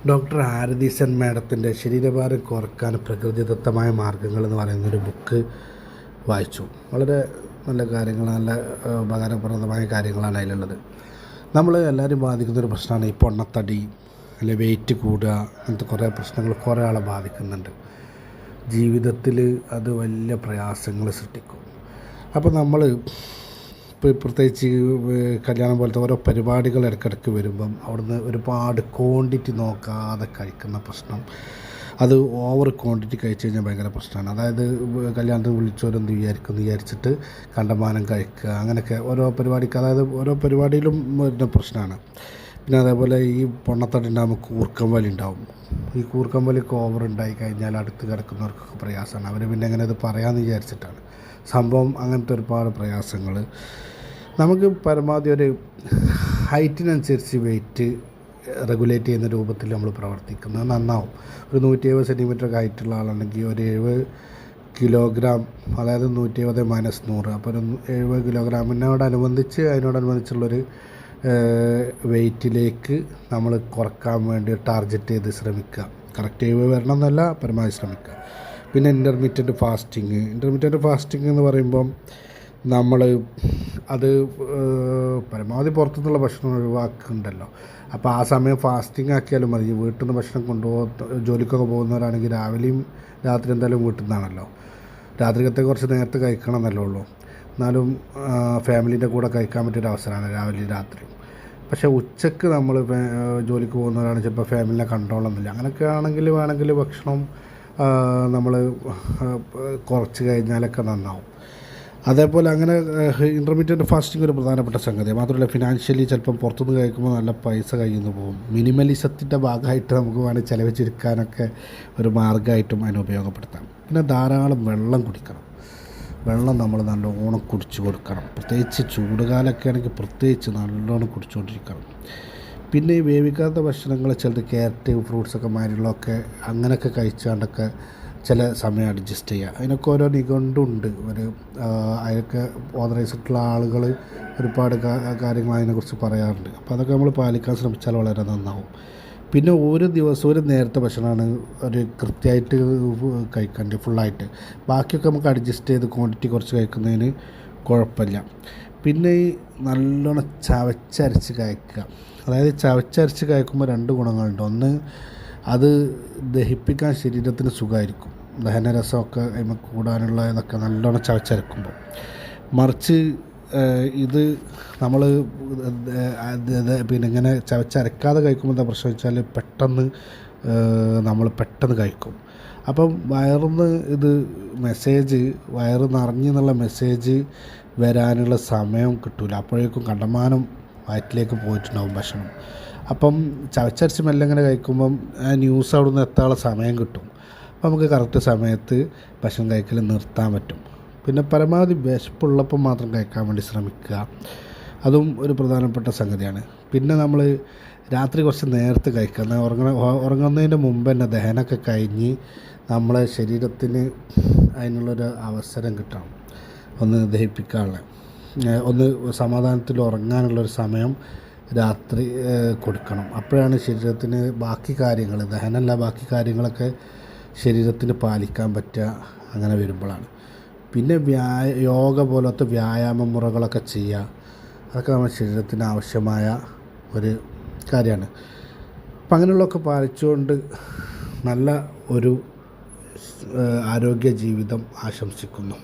Doctor ആരതി സെൻ മാഡത്തിൻ്റെ ശരീരഭാരം കുറക്കാൻ പ്രകൃതിദത്തമായ മാർഗ്ഗങ്ങൾ എന്ന് പറയുന്നൊരു ബുക്ക് വായിച്ചു. വളരെ നല്ല കാര്യങ്ങൾ, നല്ല ഉപകാരപ്രദമായ കാര്യങ്ങളാണ് അതിലുള്ളത്. നമ്മൾ എല്ലാവരും ബാധിക്കുന്നൊരു പ്രശ്നമാണ് ഈ പൊണ്ണത്തടി, അല്ലെങ്കിൽ വെയിറ്റ് കൂടുക, അങ്ങനത്തെ കുറേ പ്രശ്നങ്ങൾ കുറേ ആളെ ബാധിക്കുന്നുണ്ട്. ജീവിതത്തിൽ അത് വലിയ പ്രയാസങ്ങൾ സൃഷ്ടിക്കും. അപ്പോൾ നമ്മൾ പ്രത്യേകിച്ച് കല്യാണം പോലത്തെ ഓരോ പരിപാടികൾ ഇടയ്ക്കിടയ്ക്ക് വരുമ്പം അവിടുന്ന് ഒരുപാട് ക്വാണ്ടിറ്റി നോക്കാതെ കഴിക്കുന്ന പ്രശ്നം, അത് ഓവർ ക്വാണ്ടിറ്റി കഴിച്ച് കഴിഞ്ഞാൽ ഭയങ്കര പ്രശ്നമാണ്. അതായത് കല്യാണത്തിന് വിളിച്ചവരെന്ത് വിചാരിച്ചിട്ട് കണ്ടമാനം കഴിക്കുക, അങ്ങനെയൊക്കെ ഓരോ പരിപാടിക്ക്, അതായത് ഓരോ പരിപാടിയിലും വരുന്ന പ്രശ്നമാണ്. പിന്നെ അതേപോലെ ഈ പൊണ്ണത്തടി ഉണ്ടാകുമ്പോൾ കൂർക്കം വലി ഉണ്ടാവും. ഈ കൂർക്കം വലിക്ക് ഓവർ ഉണ്ടായി കഴിഞ്ഞാൽ അടുത്ത് കിടക്കുന്നവർക്കൊക്കെ പ്രയാസമാണ്. അവർ പിന്നെ എങ്ങനെ അത് പറയാമെന്ന് വിചാരിച്ചിട്ടാണ് സംഭവം. അങ്ങനത്തെ ഒരുപാട് പ്രയാസങ്ങൾ. നമുക്ക് പരമാവധി ഒരു ഹൈറ്റിനനുസരിച്ച് വെയിറ്റ് റെഗുലേറ്റ് ചെയ്യുന്ന രൂപത്തിൽ നമ്മൾ പ്രവർത്തിക്കുന്നത് നന്നാവും. ഒരു 170 സെൻറ്റിമീറ്റർ ഹൈറ്റുള്ള ആളാണെങ്കിൽ ഒരു 70 കിലോഗ്രാം, അതായത് 170 - 100, അപ്പോൾ ഒരു 70 കിലോഗ്രാമിനോടനുബന്ധിച്ചുള്ളൊരു വെയിറ്റിലേക്ക് നമ്മൾ കുറക്കാൻ വേണ്ടി ടാർഗറ്റ് ചെയ്ത് ശ്രമിക്കുക. കറക്റ്റ് 70 വരണം എന്നല്ല, പരമാവധി ശ്രമിക്കുക. പിന്നെ ഇൻ്റർമീഡിയറ്റ് ഫാസ്റ്റിംഗ് എന്ന് പറയുമ്പം നമ്മൾ അത് പരമാവധി പുറത്തുനിന്നുള്ള ഭക്ഷണം ഒഴിവാക്കുന്നുണ്ടല്ലോ. അപ്പോൾ ആ സമയം ഫാസ്റ്റിംഗ് ആക്കിയാലും മതി. വീട്ടിൽ നിന്ന് ഭക്ഷണം ജോലിക്കൊക്കെ പോകുന്നവരാണെങ്കിൽ രാവിലെയും രാത്രി എന്തായാലും വീട്ടിൽ നിന്നാണല്ലോ. രാത്രിക്കത്തെ കുറച്ച് നേരത്തെ കഴിക്കണം എന്നല്ലേ ഉള്ളൂ. എന്നാലും ഫാമിലീൻ്റെ കൂടെ കഴിക്കാൻ പറ്റിയൊരു അവസരമാണ് രാവിലെയും രാത്രിയും. പക്ഷേ ഉച്ചയ്ക്ക് നമ്മൾ ജോലിക്ക് പോകുന്നവരാണ്, ചിലപ്പോൾ ഫാമിലിനെ കൺട്രോളൊന്നുമില്ല. അങ്ങനെയൊക്കെ വേണമെങ്കിൽ ഭക്ഷണം നമ്മൾ കുറച്ച് കഴിഞ്ഞാലൊക്കെ നന്നാവും. അതേപോലെ അങ്ങനെ ഇൻ്റർമീഡിയറ്റ് ഫാസ്റ്റിംഗ് ഒരു പ്രധാനപ്പെട്ട സംഗതിയാണ്. മാത്രമല്ല ഫിനാൻഷ്യലി ചിലപ്പം പുറത്തുനിന്ന് കഴിക്കുമ്പോൾ നല്ല പൈസ കയ്യിൽ നിന്ന് പോകും. മിനിമലിസത്തിൻ്റെ ഭാഗമായിട്ട് നമുക്ക് വേണമെങ്കിൽ ചിലവ് ചുരുക്കാനൊക്കെ ഒരു മാർഗ്ഗമായിട്ടും അതിനെ ഉപയോഗപ്പെടുത്താം. പിന്നെ ധാരാളം വെള്ളം കുടിക്കണം. വെള്ളം നമ്മൾ നല്ലോണം കുടിച്ചു കൊടുക്കണം. പ്രത്യേകിച്ച് ചൂടുകാലമൊക്കെ ആണെങ്കിൽ പ്രത്യേകിച്ച് നല്ലോണം കുടിച്ചുകൊണ്ടിരിക്കണം. പിന്നെ ഈ വേവിക്കാത്ത ഭക്ഷണങ്ങൾ, ചിലത് ക്യാരറ്റ്, ഫ്രൂട്ട്സൊക്കെ മാതിരിയുള്ളതൊക്കെ അങ്ങനെയൊക്കെ കഴിച്ചുകൊണ്ടൊക്കെ ചില സമയം അഡ്ജസ്റ്റ് ചെയ്യുക. അതിനൊക്കെ ഓരോ നിഘണ്ടുണ്ട്. അതിനൊക്കെ ഓതറൈസ്ഡുള്ള ആളുകൾ ഒരുപാട് കാര്യങ്ങൾ അതിനെക്കുറിച്ച് പറയാറുണ്ട്. അപ്പോൾ അതൊക്കെ നമ്മൾ പാലിക്കാൻ ശ്രമിച്ചാൽ വളരെ നന്നാവും. പിന്നെ ഒരു ദിവസം ഒരു നേരത്തെ ഭക്ഷണമാണ് ഒരു കൃത്യമായിട്ട് കഴിക്കേണ്ടത്, ഫുള്ളായിട്ട്. ബാക്കിയൊക്കെ നമുക്ക് അഡ്ജസ്റ്റ് ചെയ്ത് ക്വാണ്ടിറ്റി കുറച്ച് കഴിക്കുന്നതിന് കുഴപ്പമില്ല. പിന്നെ ഈ നല്ലോണം ചവച്ചരച്ച് കഴിക്കുക. അതായത് ചവച്ചരച്ച് കഴിക്കുമ്പോൾ 2 ഗുണങ്ങളുണ്ട്. ഒന്ന്, അത് ദഹിപ്പിക്കാൻ ശരീരത്തിന് സുഖമായിരിക്കും. ദഹനരസമൊക്കെ അതിന് കൂടാനുള്ള ഇതൊക്കെ നല്ലോണം ചവച്ചരക്കുമ്പോൾ. മറിച്ച് ഇത് നമ്മൾ പിന്നെ ഇങ്ങനെ ചവച്ചരക്കാതെ കഴിക്കുമ്പോൾ എന്താ പ്രശ്നം വെച്ചാൽ നമ്മൾ പെട്ടെന്ന് കഴിക്കും. അപ്പം വയറിന്ന് വയറ് നിറഞ്ഞെന്നുള്ള മെസ്സേജ് വരാനുള്ള സമയം കിട്ടില്ല. അപ്പോഴേക്കും കണ്ടമാനം വയറ്റിലേക്ക് പോയിട്ടുണ്ടാവും ഭക്ഷണം. അപ്പം ചവച്ചരച്ച് മെല്ലെ ഇങ്ങനെ കഴിക്കുമ്പം ആ ന്യൂസ് അവിടെ നിന്ന് എത്താനുള്ള സമയം കിട്ടും. അപ്പോൾ നമുക്ക് കറക്റ്റ് സമയത്ത് ഭക്ഷണം കഴിക്കൽ നിർത്താൻ പറ്റും. പിന്നെ പരമാവധി വിശപ്പുള്ളപ്പം മാത്രം കഴിക്കാൻ വേണ്ടി ശ്രമിക്കുക. അതും ഒരു പ്രധാനപ്പെട്ട സംഗതിയാണ്. പിന്നെ നമ്മൾ രാത്രി കുറച്ച് നേരത്തെ കഴിക്കുക. ഉറങ്ങുന്നതിൻ്റെ മുമ്പ് തന്നെ ദഹനമൊക്കെ കഴിഞ്ഞ് നമ്മളെ ശരീരത്തിന് അതിനുള്ളൊരു അവസരം കിട്ടണം, ഒന്ന് ദഹിപ്പിക്കാനുള്ള, ഒന്ന് സമാധാനത്തിൽ ഉറങ്ങാനുള്ളൊരു സമയം രാത്രി കൊടുക്കണം. അപ്പോഴാണ് ശരീരത്തിന് ബാക്കി കാര്യങ്ങൾ, ദഹനമല്ല ബാക്കി കാര്യങ്ങളൊക്കെ ശരീരത്തിന് പാലിക്കാൻ പറ്റുക. അങ്ങനെ വരുമ്പോഴാണ്. പിന്നെ യോഗ പോലത്തെ വ്യായാമ മുറകളൊക്കെ ചെയ്യുക. അതൊക്കെ നമ്മുടെ ശരീരത്തിന് ആവശ്യമായ ഒരു കാര്യമാണ്. അപ്പം അങ്ങനെയുള്ളതൊക്കെ പാലിച്ചുകൊണ്ട് നല്ല ഒരു ആരോഗ്യ ജീവിതം ആശംസിക്കുന്നു.